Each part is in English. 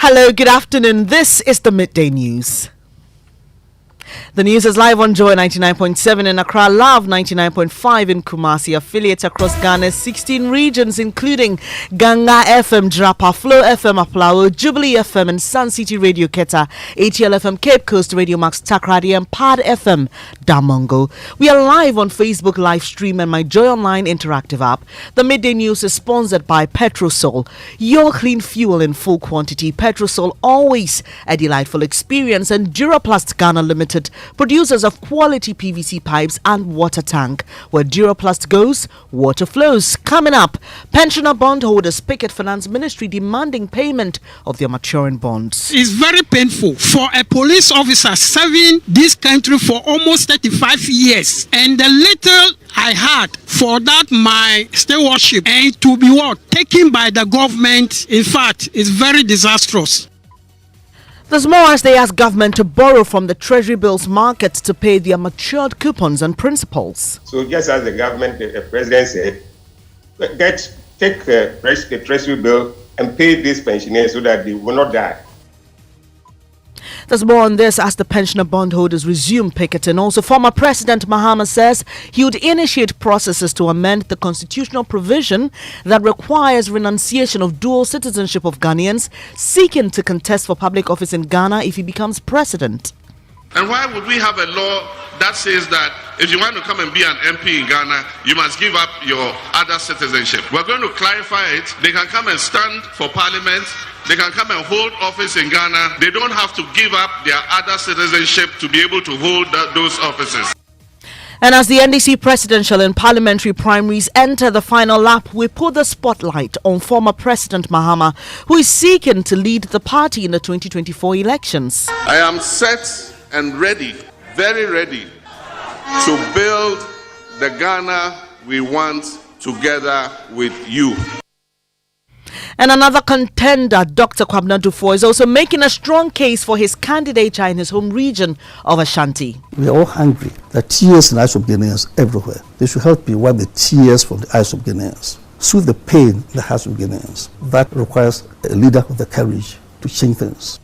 Hello, good afternoon. This is the Midday News. The news is live on Joy 99.7 in Accra, Love 99.5 in Kumasi, affiliates across Ghana's 16 regions, including Ganga FM, Drapa, Flow FM, Aplawo, Jubilee FM, and Sun City Radio Keta, ATL FM, Cape Coast, Radio Max, Takrady, and Pad FM, Damongo. We are live on Facebook live stream and my Joy Online interactive app. The Midday News is sponsored by Petrosol, your clean fuel in full quantity. Petrosol, always a delightful experience, and Duraplast Ghana Limited, producers of quality PVC pipes and water tank. Where Duraplast goes, water flows. Coming up, pensioner bondholders picket Finance Ministry demanding payment of their maturing bonds. It's very painful for a police officer serving this country for almost 35 years. And the little I had for that my stewardship and to be taken by the government, in fact, is very disastrous. There's more as they ask government to borrow from the Treasury bills market to pay their matured coupons and principals. So just as the government, the president said, take the Treasury bill and pay these pensioners so that they will not die. There's more on this as the pensioner bondholders resume picketing. Also, former President Mahama says he would initiate processes to amend the constitutional provision that requires renunciation of dual citizenship of Ghanaians seeking to contest for public office in Ghana if he becomes president. And why would we have a law that says that if you want to come and be an MP in Ghana, you must give up your other citizenship? We're going to clarify it. They can come and stand for parliament. They can come and hold office in Ghana. They don't have to give up their other citizenship to be able to hold those offices. And as the NDC presidential and parliamentary primaries enter the final lap, we put the spotlight on former President Mahama, who is seeking to lead the party in the 2024 elections. I am set and ready, very ready, to build the Ghana we want together with you. And another contender, Dr. Kwabena Dufo, is also making a strong case for his candidature in his home region of Ashanti. We are all hungry. There are tears in the eyes of Ghanaians everywhere. They should help me wipe the tears from the eyes of Ghanaians, soothe the pain in the hearts of Ghanaians. That requires a leader with the courage to change things.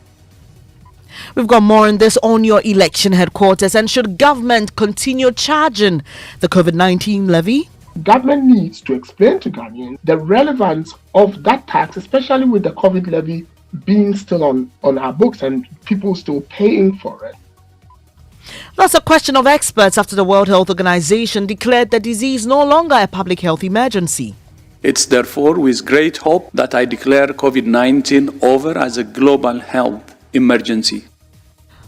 We've got more on this on your election headquarters. And should government continue charging the COVID-19 levy? Government needs to explain to Ghanaians the relevance of that tax, especially with the COVID levy being still on our books and people still paying for it. That's a question of experts after the World Health Organization declared the disease no longer a public health emergency. It's therefore with great hope that I declare COVID-19 over as a global health emergency.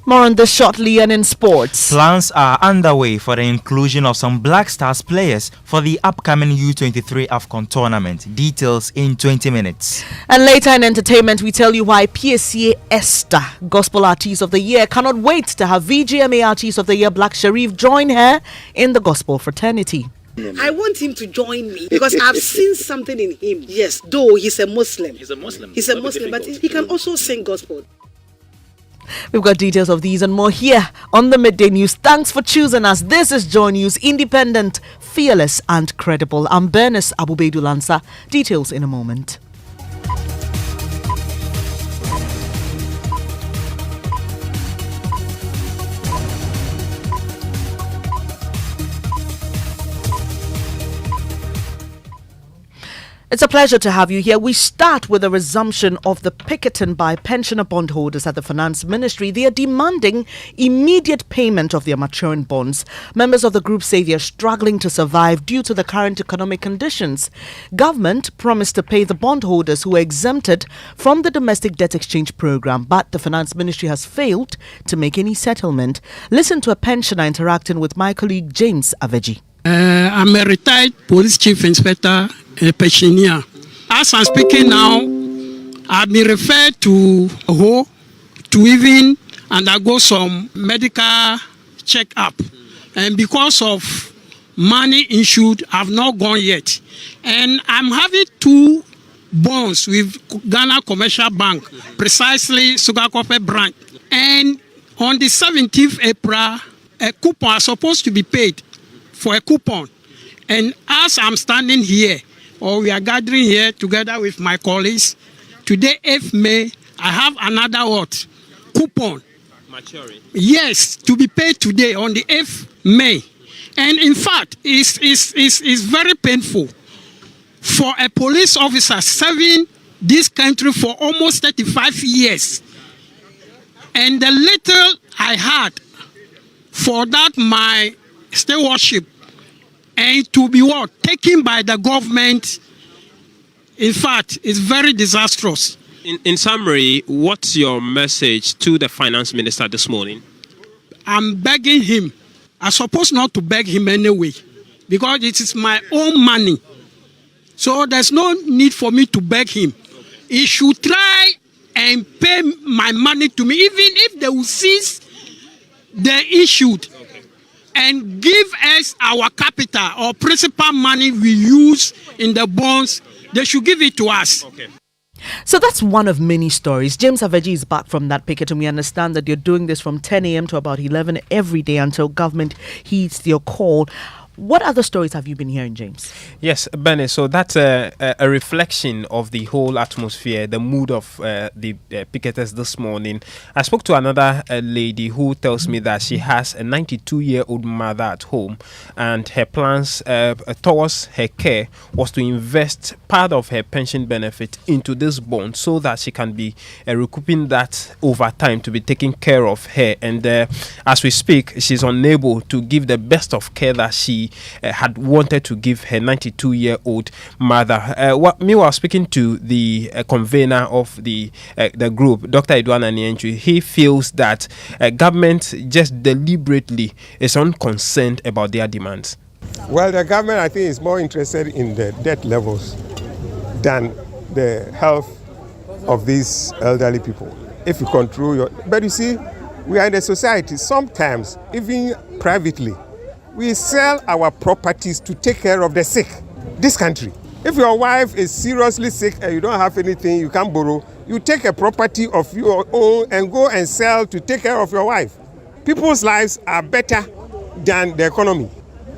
More on this shortly. And in sports, plans are underway for the inclusion of some Black Stars players for the upcoming U23 AFCON tournament. Details in 20 minutes. And later in entertainment, we tell you why PSCA Esther, Gospel Artist of the Year, cannot wait to have VGMA Artist of the Year Black Sharif join her in the gospel fraternity. I want him to join me because I've seen something in him. Yes, though he's a Muslim. He's a Muslim, but he can also sing gospel. We've got details of these and more here on the Midday News. Thanks for choosing us. This is Joy News, independent, fearless and credible. I'm Bernice Abubedu Lansa. Details in a moment. It's a pleasure to have you here. We start with a resumption of the picketing by pensioner bondholders at the Finance Ministry. They are demanding immediate payment of their maturing bonds. Members of the group say they are struggling to survive due to the current economic conditions. Government promised to pay the bondholders who were exempted from the domestic debt exchange program, but the Finance Ministry has failed to make any settlement. Listen to a pensioner interacting with my colleague James Aveji. I'm a retired police chief inspector, a pensioner. As I'm speaking now, I've been referred to Ho to even undergo some medical check-up. And because of money issued, I've not gone yet. And I'm having 2 bonds with Ghana Commercial Bank, precisely Sugakope branch. And on the 17th April, a coupon is supposed to be paid for a coupon. And as I'm standing here, or we are gathering here together with my colleagues, today, 8th May, I have another what? Coupon. Maturing. Yes, to be paid today on the 8th May. And in fact, it's very painful for a police officer serving this country for almost 35 years. And the little I had for that my stewardship and to be what? Taken by the government, in fact, it's very disastrous. In summary, what's your message to the finance minister this morning? I'm begging him. I'm supposed not to beg him anyway, because it is my own money. So there's no need for me to beg him. He should try and pay my money to me, even if they will cease the issued and give us our capital or principal money we use in the bonds. They should give it to us. Okay. So that's one of many stories. James Aveji is back from that picket, and we understand that you're doing this from 10 a.m. to about 11 every day until government heeds your call. What other stories have you been hearing, James? Yes, Benny, so that's a reflection of the whole atmosphere, the mood of the picketers this morning. I spoke to another lady who tells me that she has a 92-year-old mother at home, and her plans towards her care was to invest part of her pension benefit into this bond so that she can be recouping that over time to be taking care of her. And as we speak, she's unable to give the best of care that she had wanted to give her 92-year-old mother. Meanwhile, speaking to the convener of the group, Dr. Edouard Nientri, he feels that government just deliberately is unconcerned about their demands. Well, the government, I think, is more interested in the debt levels than the health of these elderly people. If you control your... But you see, we are in a society, sometimes, even privately, we sell our properties to take care of the sick. This country. If your wife is seriously sick and you don't have anything, you can't borrow, you take a property of your own and go and sell to take care of your wife. People's lives are better than the economy.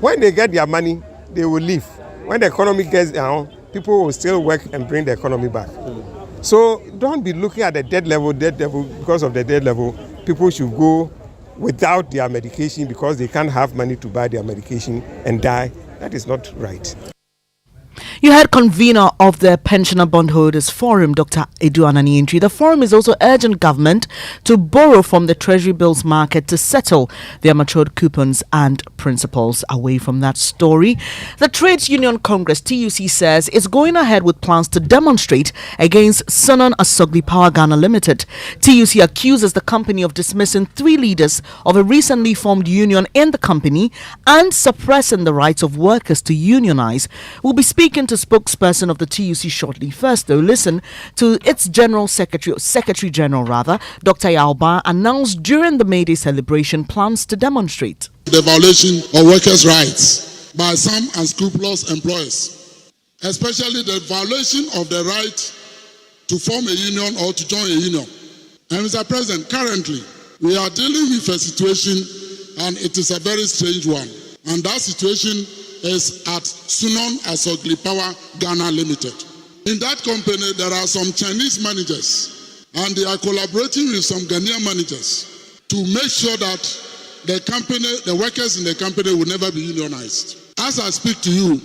When they get their money, they will leave. When the economy gets down, people will still work and bring the economy back. So don't be looking at the debt level, because of the debt level. People should go without their medication because they can't have money to buy their medication and die. That is not right. You heard convener of the Pensioner Bondholders Forum, Dr. Edouard Nientri. The forum is also urging government to borrow from the Treasury bills market to settle their matured coupons and principals. Away from that story, the Trades Union Congress, TUC, says it's going ahead with plans to demonstrate against Sunan Asogli Power Ghana Limited. TUC accuses the company of dismissing 3 leaders of a recently formed union in the company and suppressing the rights of workers to unionize. We'll be speaking to spokesperson of the TUC shortly. First, though, listen to its Secretary General, Dr. Yauba, announced during the May Day celebration plans to demonstrate the violation of workers' rights by some unscrupulous employers, especially the violation of the right to form a union or to join a union. And Mr. President, currently we are dealing with a situation, and it is a very strange one. And that situation is at Sunan Asogli Power Ghana Limited. In that company, there are some Chinese managers, and they are collaborating with some Ghanaian managers to make sure that the workers in the company will never be unionized. As I speak to you,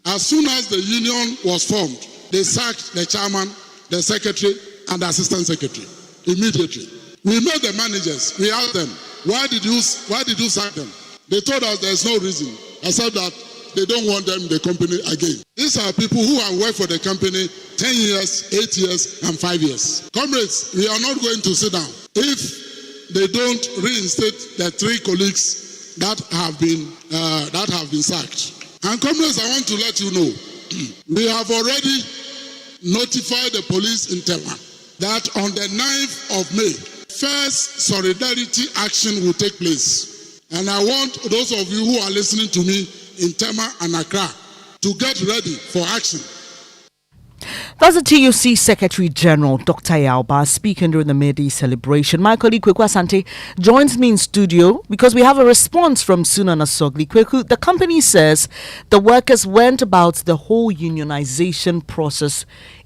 as soon as the union was formed, they sacked the chairman, the secretary, and the assistant secretary immediately. We met the managers. We asked them, why did you sack them? They told us there's no reason, except that they don't want them in the company again. These are people who have worked for the company 10 years, 8 years, and 5 years. Comrades, we are not going to sit down. If they don't reinstate the 3 colleagues that have been sacked. And comrades, I want to let you know, we have already notified the police in Tema that on the 9th of May, first solidarity action will take place. And I want those of you who are listening to me in Tema and Accra to get ready for action. That's the TUC Secretary General, Dr. Yauba, speaking during the May Day celebration. My colleague Kweku Asante joins me in studio because we have a response from Sunan Asogli. Kweku, the company says the workers went about the whole unionization process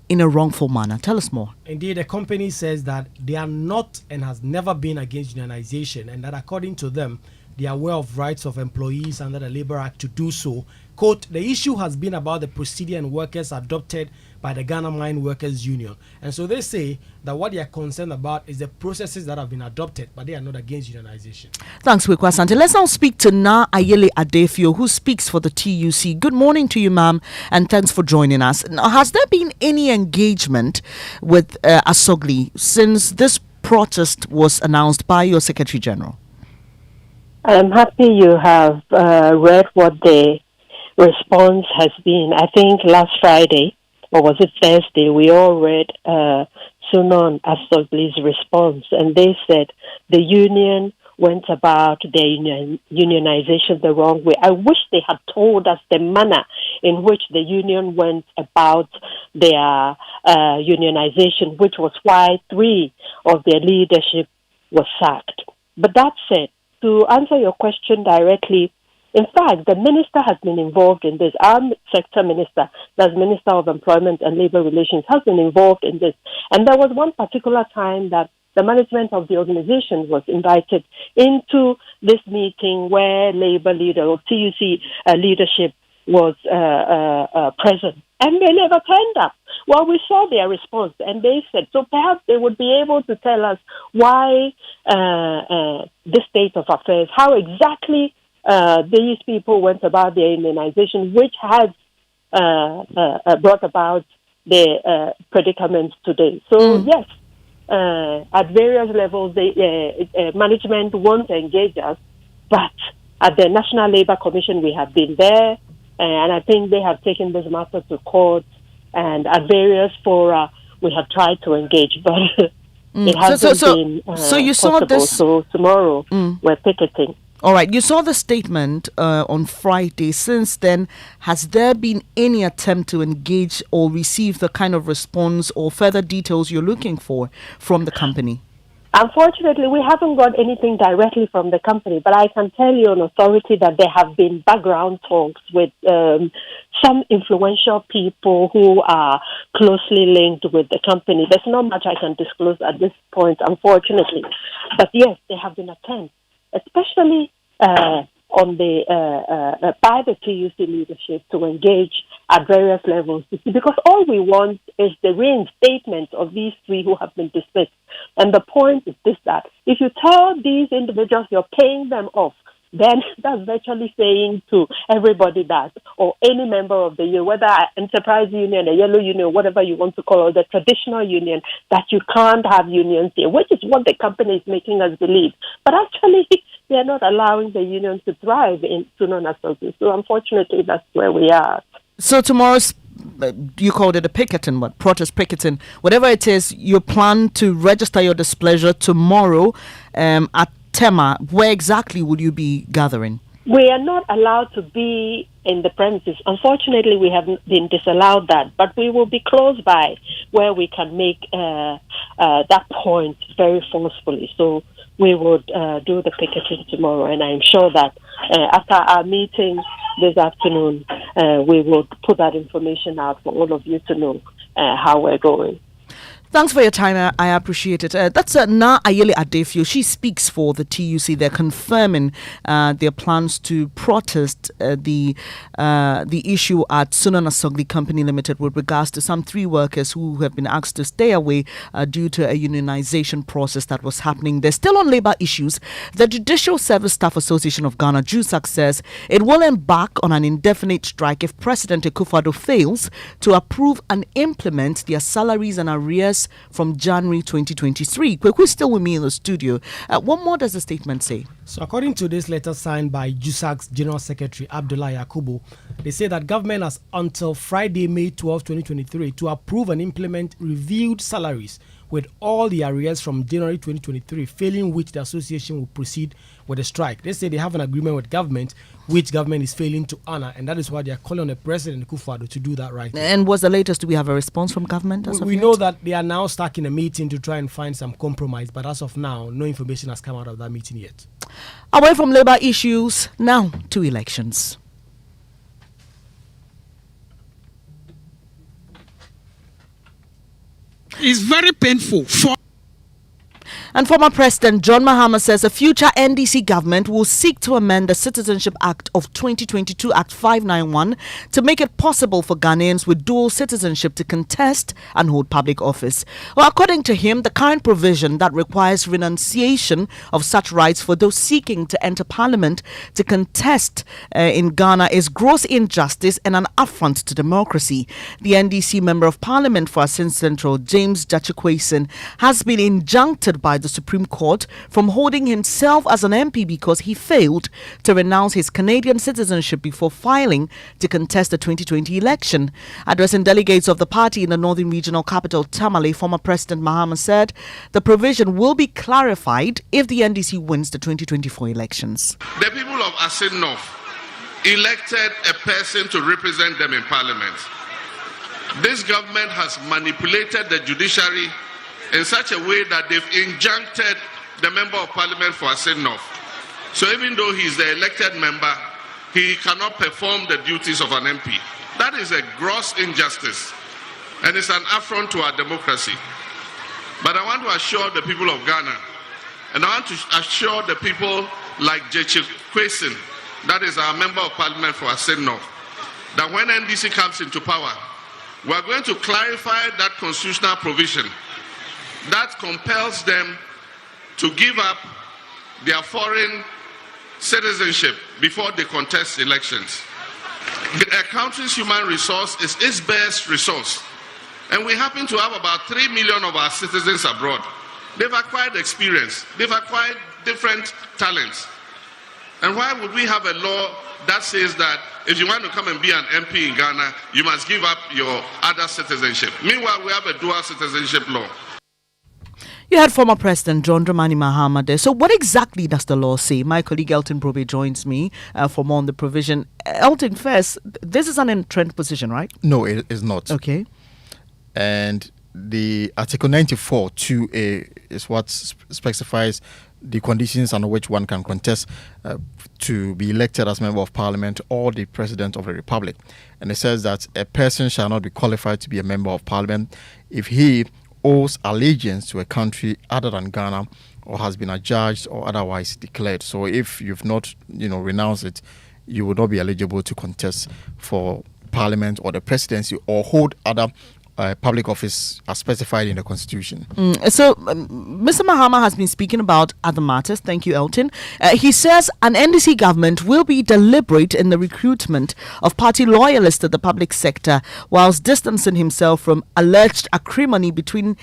in a wrongful manner. Tell us more. Indeed, the company says that they are not and has never been against unionization, and that according to them, they are aware of rights of employees under the Labour Act to do so. Quote, the issue has been about the procedure and workers adopted by the Ghana Mine Workers Union. And so they say that what they are concerned about is the processes that have been adopted, but they are not against unionization. Thanks, Wikwa Sante. Let's now speak to Na Ayele Adefio, who speaks for the TUC. Good morning to you, ma'am, and thanks for joining us. Now, has there been any engagement with Asogli since this protest was announced by your Secretary General? I'm happy you have read what the response has been. I think last Friday, or was it Thursday, we all read Sunon Asogli's response, and they said the union went about their unionization the wrong way. I wish they had told us the manner in which the union went about their unionization, which was why 3 of their leadership was sacked. But that said, to answer your question directly, in fact, the minister has been involved in this. Our sector minister, that's Minister of Employment and Labour Relations, has been involved in this. And there was one particular time that the management of the organization was invited into this meeting where Labour leader or TUC leadership was present. And they never turned up. Well, we saw their response, and they said, so perhaps they would be able to tell us why this state of affairs, how exactly these people went about their immunization, which has brought about the predicaments today. So, yes, at various levels, management won't engage us, but at the National Labour Commission, we have been there, and I think they have taken this matter to court, and at various fora, we have tried to engage, but it hasn't been so you possible. saw this. So tomorrow, we're picketing. All right, you saw the statement on Friday. Since then, has there been any attempt to engage or receive the kind of response or further details you're looking for from the company? Unfortunately, we haven't got anything directly from the company, but I can tell you on authority that there have been background talks with some influential people who are closely linked with the company. There's not much I can disclose at this point, unfortunately. But yes, there have been attempts, especially on the by the TUC leadership to engage at various levels, because all we want is the reinstatement of these 3 who have been dismissed. And the point is this, that if you tell these individuals you're paying them off, then that's virtually saying to everybody that, or any member of the union, whether an enterprise union, a yellow union, whatever you want to call it, the traditional union, that you can't have unions here, which is what the company is making us believe. But actually, they are not allowing the union to thrive in Sunon Associates. So unfortunately, that's where we are. So tomorrow's, you called it a picketing, protest picketing, whatever it is, you plan to register your displeasure tomorrow at Tema. Where exactly will you be gathering? We are not allowed to be in the premises. Unfortunately, we have been disallowed that, but we will be close by where we can make that point very forcefully. So we would do the picketing tomorrow, and I'm sure that after our meeting this afternoon, we will put that information out for all of you to know how we're going. Thanks for your time. I appreciate it. That's Na Ayele Adefio. She speaks for the TUC. They're confirming their plans to protest the issue at Sunon Asogli Company Limited with regards to some 3 workers who have been asked to stay away due to a unionization process that was happening. They're still on labor issues. The Judicial Service Staff Association of Ghana, JUSAG, says it will embark on an indefinite strike if President Akufo-Addo fails to approve and implement their salaries and arrears from January 2023. Kweku still with me in the studio. What more does the statement say? So according to this letter signed by JUSAG's General Secretary Abdullah Yakubu, they say that government has until Friday, May 12, 2023 to approve and implement reviewed salaries with all the arrears from January 2023, failing which the association will proceed with a strike. They say they have an agreement with government, which government is failing to honor, and that is why they are calling on the President Akufo-Addo to do that right now. And what's the latest? Do we have a response from government? We know that they are now stuck in a meeting to try and find some compromise, but as of now, no information has come out of that meeting yet. Away from labor issues, now to elections. It's very painful for. And former President John Mahama says a future NDC government will seek to amend the Citizenship Act of 2022, Act 591, to make it possible for Ghanaians with dual citizenship to contest and hold public office. Well, according to him, the current provision that requires renunciation of such rights for those seeking to enter parliament to contest in Ghana is gross injustice and an affront to democracy. The NDC Member of Parliament for Asin Central, James Jachikwason, has been injuncted by the Supreme Court from holding himself as an MP because he failed to renounce his Canadian citizenship before filing to contest the 2020 election. Addressing delegates of the party in the Northern Regional Capital, Tamale, former President Mahama said the provision will be clarified if the NDC wins the 2024 elections. The people of Asin North elected a person to represent them in Parliament. This government has manipulated the judiciary in such a way that they've injuncted the Member of Parliament for Asin North. So even though he's the elected member, he cannot perform the duties of an MP. That is a gross injustice, and it's an affront to our democracy. But I want to assure the people of Ghana, and I want to assure the people like Jechi Kwesin, that is our Member of Parliament for Asin North, that when NDC comes into power, we are going to clarify that constitutional provision that compels them to give up their foreign citizenship before they contest elections. A country's human resource is its best resource, and we happen to have about 3 million of our citizens abroad. They've acquired experience, they've acquired different talents. And why would we have a law that says that if you want to come and be an MP in Ghana, you must give up your other citizenship? Meanwhile, we have a dual citizenship law. You had former President John Dramani Mahama there. So what exactly does the law say? My colleague Elton Brobe joins me for more on the provision. Elton, first, this is an entrenched position, right? No, it is not. Okay. And the Article 94 2A is what specifies the conditions under which one can contest to be elected as Member of Parliament or the President of the Republic. And it says that a person shall not be qualified to be a Member of Parliament if he owes allegiance to a country other than Ghana or has been adjudged or otherwise declared. So if you've not, renounced it, you will not be eligible to contest for Parliament or the presidency or hold other public office as specified in the Constitution. So Mr. Mahama has been speaking about other matters. Thank you, Elton. He says an NDC government will be deliberate in the recruitment of party loyalists to the public sector, whilst distancing himself from alleged acrimony between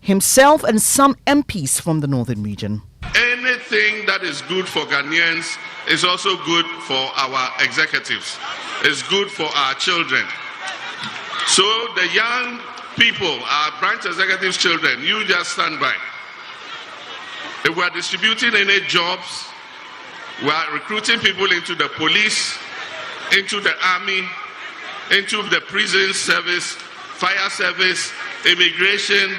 himself and some MPs from the northern region. Anything that is good for Ghanaians is also good for our executives. It's good for our children. So the young people, our branch executives' children, you just stand by. If we are distributing any jobs, we are recruiting people into the police, into the army, into the prison service, fire service, immigration.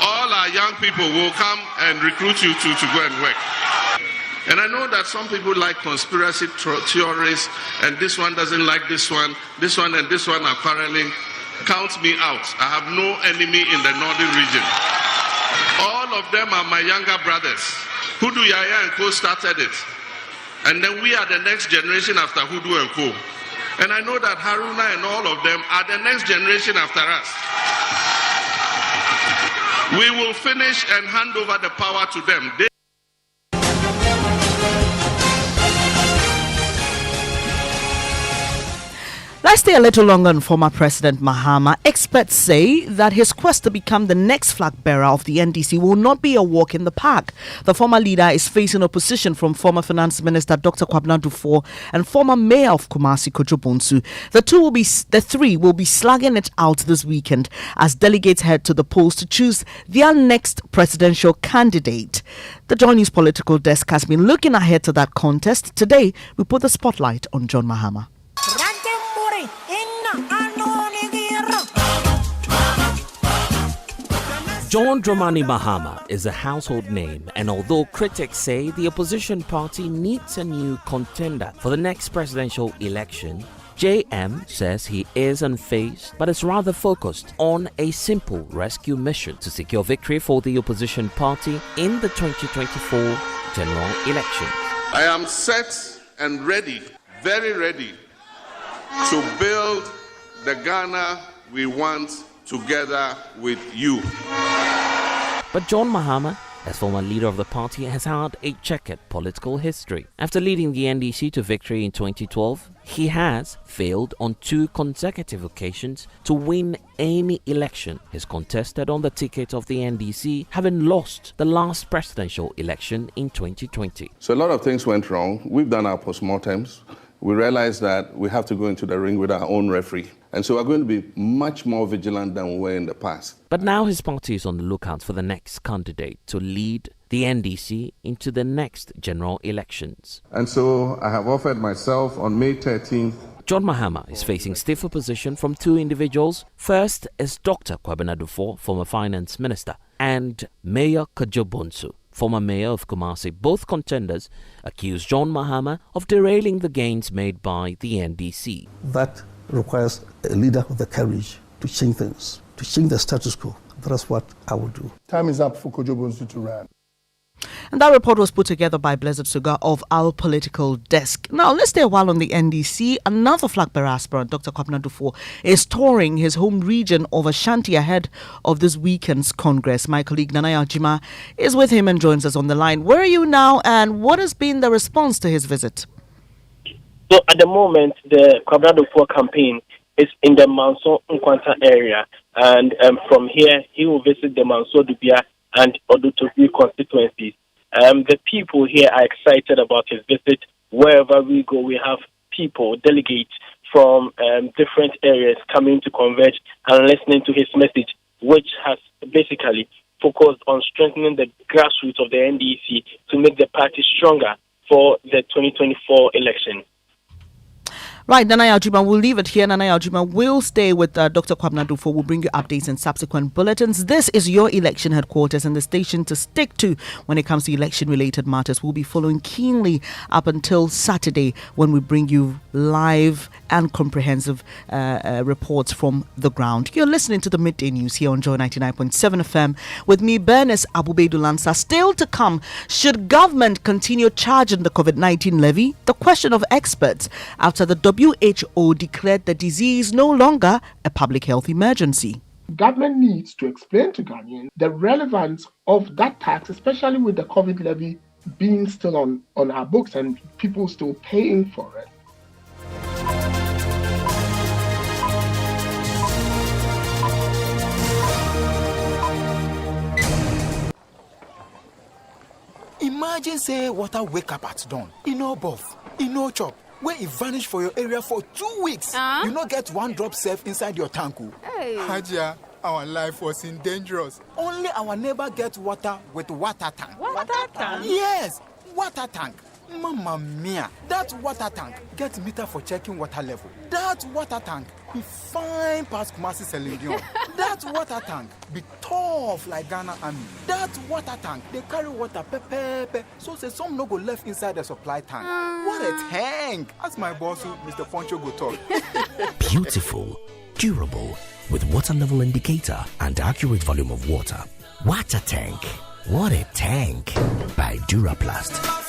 All our young people will come and recruit you to go and work. And I know that some people like conspiracy theories, and this one doesn't like this one and this one are quarreling. Count me out. I have no enemy in the northern region. All of them are my younger brothers. Hudu Yaya and Co started it. And then we are the next generation after Hudu and Co. And I know that Haruna and all of them are the next generation after us. We will finish and hand over the power to them. Let's stay a little longer on former President Mahama. Experts say that his quest to become the next flag bearer of the NDC will not be a walk in the park. The former leader is facing opposition from former Finance Minister Dr. Kwabena Duffuor and former Mayor of Kumasi Kojo Bonsu. The three will be slugging it out this weekend as delegates head to the polls to choose their next presidential candidate. The Joy News political desk has been looking ahead to that contest. Today, we put the spotlight on John Mahama. John Dramani Mahama is a household name, and although critics say the opposition party needs a new contender for the next presidential election, JM says he is unfazed but is rather focused on a simple rescue mission to secure victory for the opposition party in the 2024 general elections. I am set and ready, very ready, to build the Ghana we want together with you. But John Mahama, as former leader of the party, has had a checkered political history. After leading the NDC to victory in 2012, he has failed on 2 consecutive occasions to win any election he's contested on the ticket of the NDC, having lost the last presidential election in 2020. So a lot of things went wrong. We've done our postmortems. We realized that we have to go into the ring with our own referee. And so we're going to be much more vigilant than we were in the past. But now his party is on the lookout for the next candidate to lead the NDC into the next general elections. And so I have offered myself on May 13th. John Mahama is facing stiff opposition from 2 individuals. First is Dr. Kwabena Dufo, former finance minister, and Mayor Kojo Bonsu, former mayor of Kumasi. Both contenders accuse John Mahama of derailing the gains made by the NDC. That requires a leader with the courage to change things, to change the status quo. That's what I will do. Time is up for Kojo Bonsu to run. And that report was put together by Blessed Sugar of our political desk. Now, let's stay a while on the NDC. Another flag bearer aspirant, Dr. Kwabena Dufo, is touring his home region of Ashanti ahead of this weekend's Congress. My colleague Nanaya Jima is with him and joins us on the line. Where are you now, and what has been the response to his visit? So at the moment, the Kwabena Dufo campaign is in the Manso Nkwanta area. And from here, he will visit the Manso Dubia and Odutobi constituencies. The people here are excited about his visit. Wherever we go, we have people, delegates from different areas coming to converge and listening to his message, which has basically focused on strengthening the grassroots of the NDC to make the party stronger for the 2024 election. Right, Nanaya Aljuma, we'll leave it here. Nanaya Aljuma will stay with Dr. Kwabena Dufo. We'll bring you updates and subsequent bulletins. This is your election headquarters and the station to stick to when it comes to election-related matters. We'll be following keenly up until Saturday when we bring you live and comprehensive reports from the ground. You're listening to the Midday News here on Joy 99.7 FM with me, Bernice Abubedu-Lansa. Still to come, should government continue charging the COVID-19 levy? The question of experts after the WHO declared the disease no longer a public health emergency. Government needs to explain to Ghanaians the relevance of that tax, especially with the COVID levy being still on our books and people still paying for it. Imagine say water wake up at dawn, e no bath, e no chop, where e vanish for your area for 2 weeks. You no get 1 drop safe inside your tank. Hey. Hajia, our life was in dangerous. Only our neighbor gets water with water tank. Water tank? Yes, water tank. Mamma mia, that water tank gets meter for checking water level. That water tank be fine past Kumasi Selenium. That water tank be tough like Ghana Army. That water tank, they carry water pepe, so say some no go left inside the supply tank. What a tank! As my boss, Mr. Poncho, go talk. Beautiful, durable, with water level indicator and accurate volume of water. Water tank. What a tank! By Duraplast.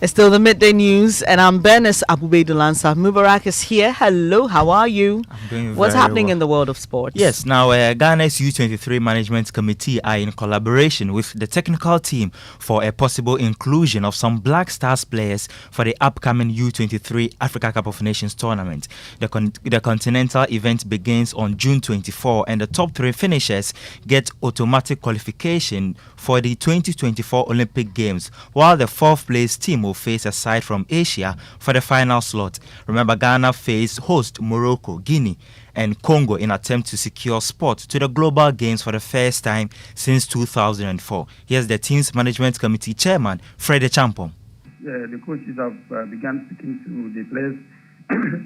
It's still the Midday News, and I'm Bernice Abubedu-Lansa. Mubarak is here. Hello, how are you? I'm doing What's very happening well in the world of sports? Yes, now Ghana's U23 Management Committee are in collaboration with the technical team for a possible inclusion of some Black Stars players for the upcoming U23 Africa Cup of Nations tournament. The continental event begins on June 24, and the top 3 finishers get automatic qualification for the 2024 Olympic Games, while the 4th place team will face a side from Asia for the final slot. Remember, Ghana faced host Morocco, Guinea and Congo in attempt to secure spot to the global games for the first time since 2004. Here's the team's management committee chairman, Freddie Champon. The coaches have begun speaking to the players.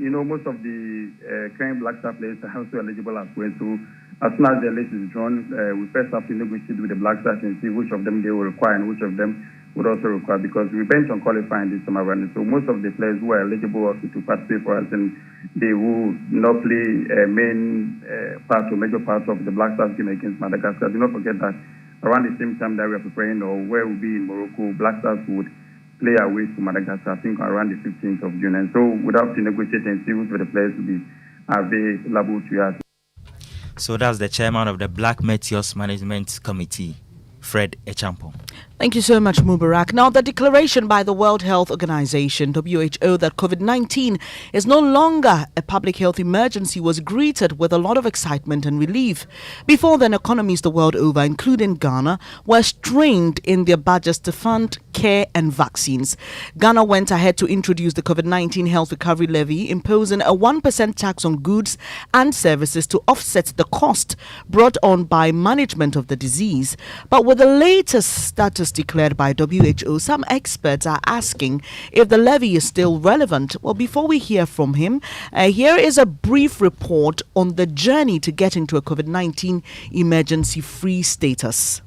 You know, most of the current Black Star players are also eligible as well. So as soon as the list is drawn, we first have to negotiate with the Black Stars and see which of them they will require and which of them would also require, because we bent on qualifying this time around. So most of the players who are eligible also to participate for us, and they will not play a major part of the Black Stars game against Madagascar. Do not forget that around the same time that we are preparing, or where we'll be in Morocco, Black Stars would play away to Madagascar, I think around the 15th of June. And so we'd have to negotiate and see which of the players will be available to us. So that's the chairman of the Black Meteors Management Committee, Fred Echampo. Thank you so much, Mubarak. Now, the declaration by the World Health Organization, WHO, that COVID-19 is no longer a public health emergency was greeted with a lot of excitement and relief. Before then, economies the world over, including Ghana, were strained in their budgets to fund care and vaccines. Ghana went ahead to introduce the COVID-19 Health Recovery Levy, imposing a 1% tax on goods and services to offset the cost brought on by management of the disease. But with the latest status declared by WHO, some experts are asking if the levy is still relevant. Well, before we hear from him, here is a brief report on the journey to getting to a COVID-19 emergency-free status.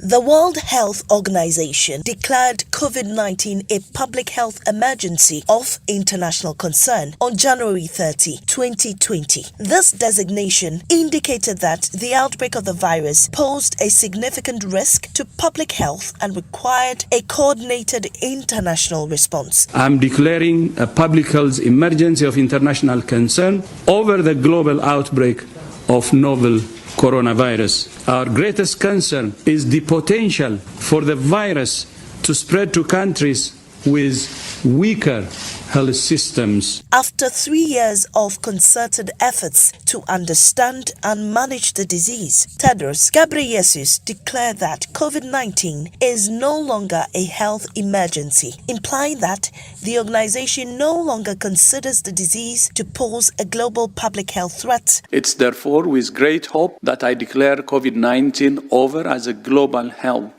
The World Health Organization declared COVID-19 a public health emergency of international concern on January 30, 2020. This designation indicated that the outbreak of the virus posed a significant risk to public health and required a coordinated international response. I'm declaring a public health emergency of international concern over the global outbreak of novel coronavirus. Our greatest concern is the potential for the virus to spread to countries with weaker health systems. After 3 years of concerted efforts to understand and manage the disease, Tedros Ghebreyesus declared that COVID-19 is no longer a health emergency, implying that the organization no longer considers the disease to pose a global public health threat. It's therefore with great hope that I declare COVID-19 over as a global health.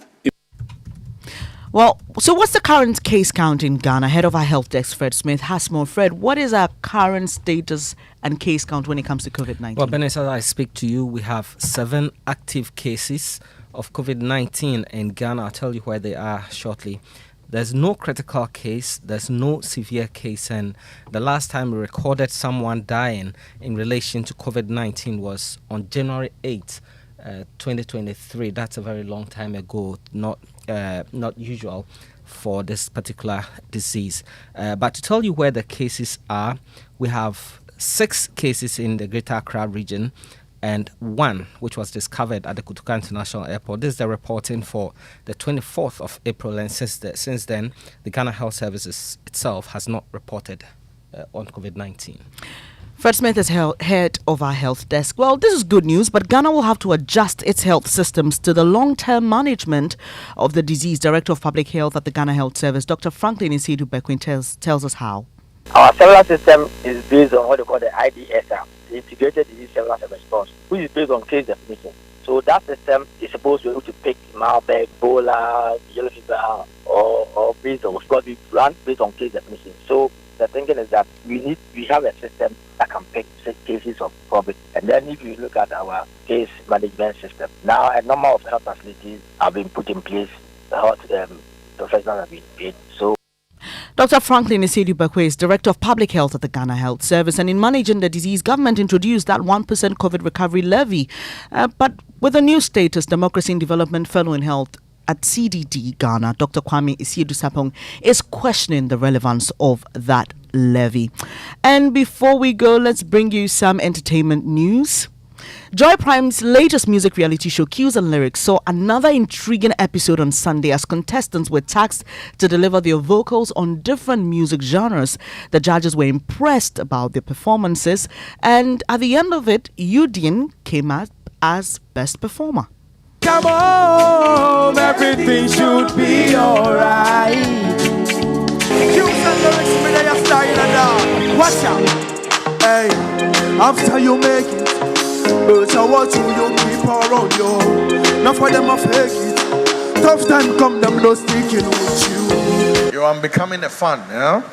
Well, so what's the current case count in Ghana? Head of our health desk, Fred Smith, has more. Fred, what is our current status and case count when it comes to COVID-19? Well, Benes, as I speak to you, we have 7 active cases of COVID-19 in Ghana. I'll tell you where they are shortly. There's no critical case, there's no severe case, and the last time we recorded someone dying in relation to COVID-19 was on January 8th, 2023. That's a very long time ago, not usual for this particular disease. But to tell you where the cases are, we have 6 cases in the Greater Accra region and 1 which was discovered at the Kotoka International Airport. This is the reporting for the 24th of April, and since then, the Ghana Health Services itself has not reported on COVID-19. Fred Smith is head of our health desk. Well, this is good news, but Ghana will have to adjust its health systems to the long-term management of the disease. Director of Public Health at the Ghana Health Service, Dr. Franklin Isidu-Bekwin, tells us how. Our cellular system is based on what they call the IDSR, the Integrated Disease Cellular Response, which is based on case definition. So that system is supposed to be able to pick Marburg, Ebola, yellow fever, or based on what we run based on case definition. So the thinking is that we have a system that can pick cases of COVID. And then if you look at our case management system, now a number of health facilities have been put in place, the health professionals have been paid. So Dr. Franklin Isidu-Bekwin is Director of Public Health at the Ghana Health Service, and in managing the disease, government introduced that 1% COVID recovery levy. But with a new status, Democracy and Development Fellow in Health at CDD Ghana, Dr. Kwame Isiedu-Sapong is questioning the relevance of that levy. And before we go, let's bring you some entertainment news. Joy Prime's latest music reality show, Cues and Lyrics, saw another intriguing episode on Sunday as contestants were tasked to deliver their vocals on different music genres. The judges were impressed about their performances, and at the end of it, Udin came out as best performer. Come on, everything should be alright. Cues and Lyrics, me they are starting now. Watch out. Hey, after you make it, but I want you keep around you. Not for them I fake it. Tough time come, them no sticking with you. I'm becoming a fan, you know?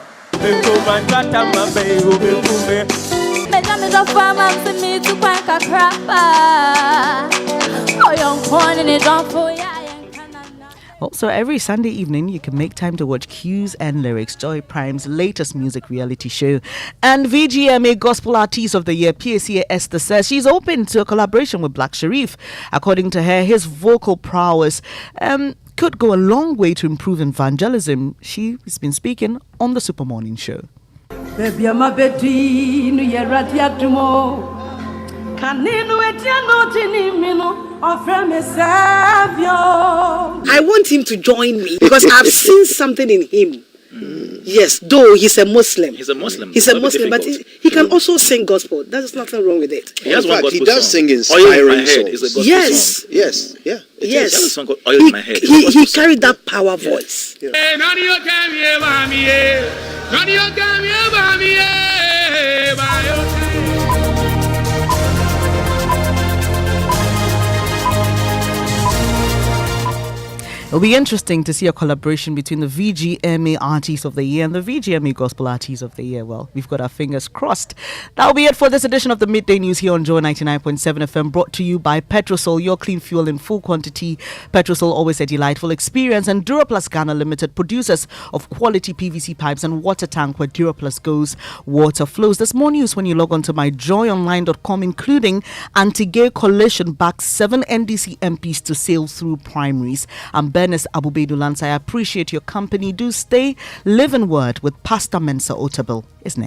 Also, every Sunday evening, you can make time to watch Cues and Lyrics, Joy Prime's latest music reality show. And VGMA Gospel Artist of the Year, PSA Esther, says she's open to a collaboration with Black Sharif. According to her, his vocal prowess could go a long way to improve evangelism. She has been speaking on the Super Morning Show. I want him to join me because I've seen something in him. Yes, though he's a Muslim. He's a Muslim, but he can also sing gospel. There's nothing wrong with it. He does sing inspiring songs. Yes. Yeah. Yes. He has a song called Oil in My Head. He carried that power voice. Yeah. It'll be interesting to see a collaboration between the VGMA Artist of the Year and the VGMA Gospel Artist of the Year. Well, we've got our fingers crossed. That'll be it for this edition of the Midday News here on Joy 99.7 FM, brought to you by Petrosol, your clean fuel in full quantity. Petrosol, always a delightful experience. And Duraplus Ghana Limited, producers of quality PVC pipes and water tank. Where Duraplus goes, water flows. There's more news when you log on to myjoyonline.com, including anti-gay coalition backs 7 NDC MPs to sail through primaries. I'm Bernice Abubedu Lance. I appreciate your company. Do stay. Live in Word with Pastor Mensa Otabil. Isn't it?